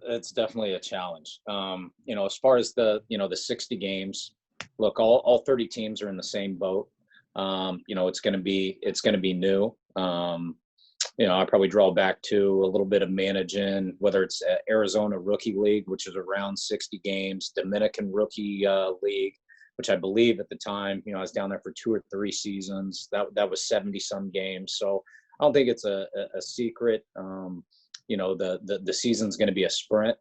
It's definitely a challenge. As far as the 60 games, look, all 30 teams are in the same boat. It's going to be new. I probably draw back to a little bit of managing, whether it's Arizona Rookie League, which is around 60 games, Dominican Rookie League, which I believe at the time, I was down there for 2 or 3 seasons. That was 70 some games. So I don't think it's a secret. The season's going to be a sprint.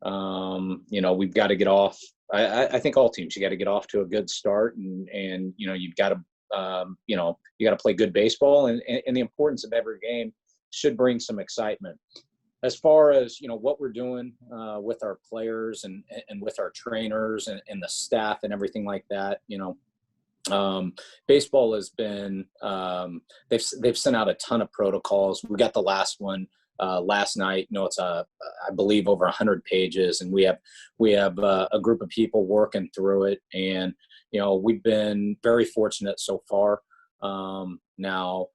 We've got to get off. I think all teams, you got to get off to a good start, and you've got to you got to play good baseball, and the importance of every game should bring some excitement. As far as what we're doing with our players and with our trainers and the staff and everything like that, baseball has been they've sent out a ton of protocols. We got the last one last night. It's I believe over 100 pages, and we have a group of people working through it, and we've been very fortunate so far. Now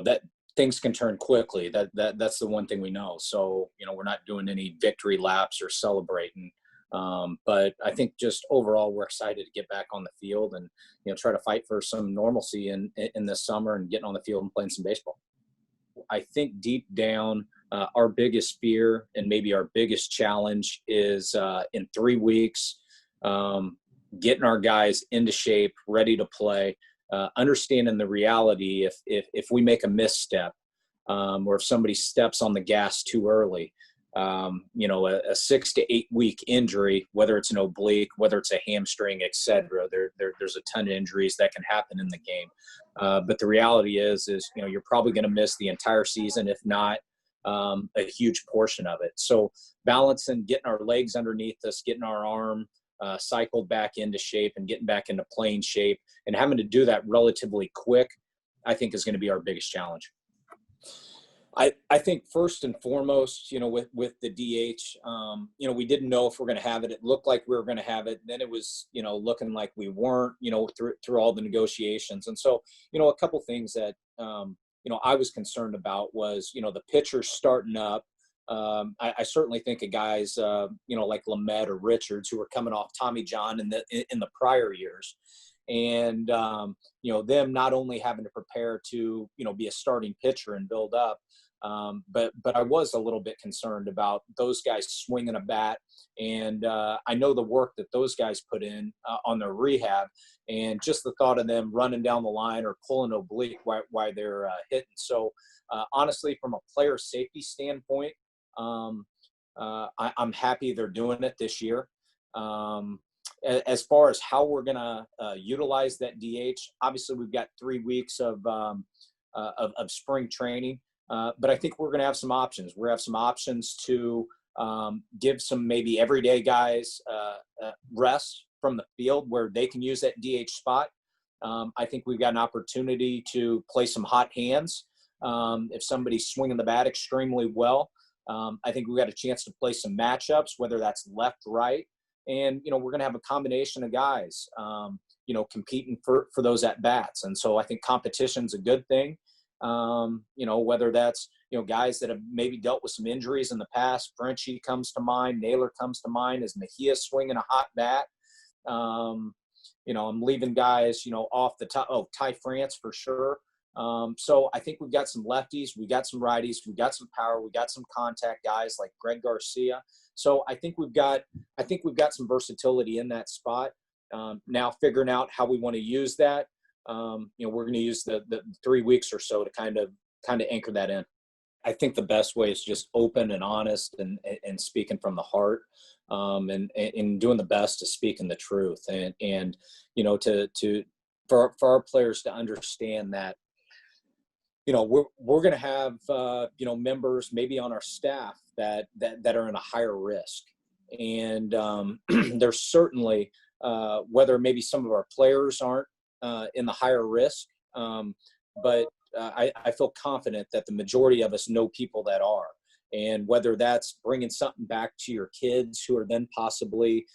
that things can turn quickly. That's the one thing we know. So we're not doing any victory laps or celebrating. But I think just overall, we're excited to get back on the field and, try to fight for some normalcy in this summer and getting on the field and playing some baseball. I think deep down, our biggest fear and maybe our biggest challenge is in 3 weeks, getting our guys into shape, ready to play, understanding the reality if we make a misstep, or if somebody steps on the gas too early. A 6 to 8 week injury, whether it's an oblique, whether it's a hamstring, etc. There's a ton of injuries that can happen in the game. But the reality is you're probably going to miss the entire season, if not a huge portion of it. So balancing, getting our legs underneath us, getting our arm cycled back into shape and getting back into playing shape, and having to do that relatively quick, I think is going to be our biggest challenge. I think first and foremost, with the DH, we didn't know if we're going to have it. It looked like we were going to have it. Then it was, looking like we weren't, through all the negotiations. And so, a couple things that, I was concerned about was, the pitchers starting up. I certainly think of guys, like Lamet or Richards, who were coming off Tommy John in the prior years. And, them not only having to prepare to, be a starting pitcher and build up, but I was a little bit concerned about those guys swinging a bat. And I know the work that those guys put in on their rehab, and just the thought of them running down the line or pulling oblique while they're hitting. So honestly, from a player safety standpoint, I'm happy they're doing it this year. As far as how we're going to utilize that DH, obviously we've got 3 weeks of spring training, but I think we're going to have some options. We're going to have some options to give some maybe everyday guys rest from the field where they can use that DH spot. I think we've got an opportunity to play some hot hands. If somebody's swinging the bat extremely well, I think we've got a chance to play some matchups, whether that's left, right. And, we're going to have a combination of guys, competing for those at-bats. And so I think competition's a good thing, whether that's, guys that have maybe dealt with some injuries in the past. Frenchie comes to mind. Naylor comes to mind. Is Mejia swinging a hot bat? I'm leaving guys, off the top. Oh, Ty France for sure. So I think we've got some lefties, we got some righties, we got some power, we got some contact guys like Greg Garcia. So I think we've got some versatility in that spot. Now figuring out how we want to use that. We're going to use the 3 weeks or so to kind of anchor that in. I think the best way is just open and honest and speaking from the heart, and doing the best to speaking the truth, and for our players to understand that, we're going to have, members maybe on our staff that are in a higher risk. And there's certainly, whether maybe some of our players aren't in the higher risk, but I feel confident that the majority of us know people that are. And whether that's bringing something back to your kids who are then possibly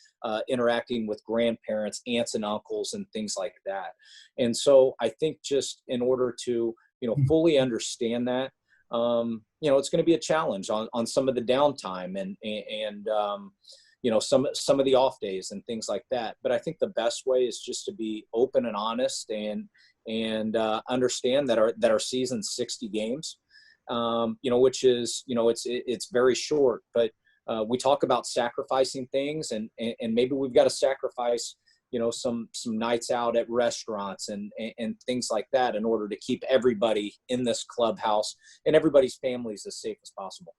interacting with grandparents, aunts and uncles, and things like that. And so I think just in order to, fully understand that, it's going to be a challenge on some of the downtime and some of the off days and things like that. But I think the best way is just to be open and honest and understand that our season's 60 games, which is, it's very short, but we talk about sacrificing things and maybe we've got to sacrifice, some nights out at restaurants and things like that in order to keep everybody in this clubhouse and everybody's families as safe as possible.